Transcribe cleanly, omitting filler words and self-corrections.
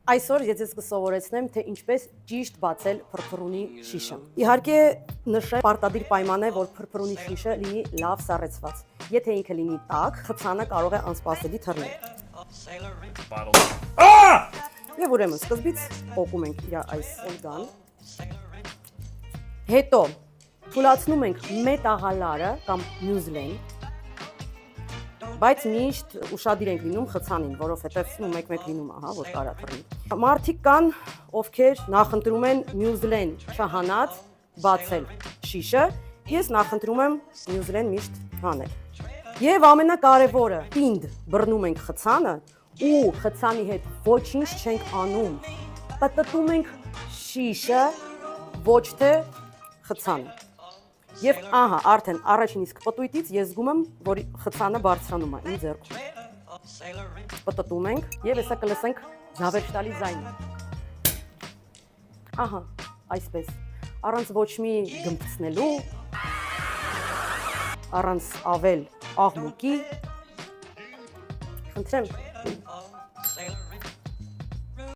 Այսօր ես ձեզ կսովորեցնեմ, թե ինչպես ճիշտ բացել փրփրունի շիշը։ Իհարկե, նշել պարտադիր պայման է, որ փրփրունի շիշը լինի լավ սառեցված։ Եթե ինքը լինի տաք, խցանը կարող է անսպասելի թռնել։ Եվ ուրեմն սկզբից փոխում ենք իր այս օլգան։ Հետո թուլացնում ենք մետաղալարը կամ մյուզլեն, բայց միշտ ուշադիր ենք լինում խցանին, որովհետև մեկ-մեկ լինում է, որ կարա թռնի։ Մարդիկ կան, ովքեր նախընտրում են մյուզլեն չհանած բացել շիշը, ես նախընտրում եմ մյուզլեն միշտ հանել։ Եվ ամենակարևորը, պինդ բռնում ենք խցանը ու խցանի հետ ոչինչ չենք անում, պտտում ենք շիշը, ոչ թե խցանը։ Եվ ահա, արդեն առաջին իսկ պտույտից ես զգում եմ, որ խցանը բարձրանում է իմ ձեռքում։ Պտտում ենք և հեսա կլսենք զավեշտալի ձայնը։ Ահա, այսպես, առանց ոչ մի գմպցնելու, առանց ավել աղմուկի, խնդրեմ,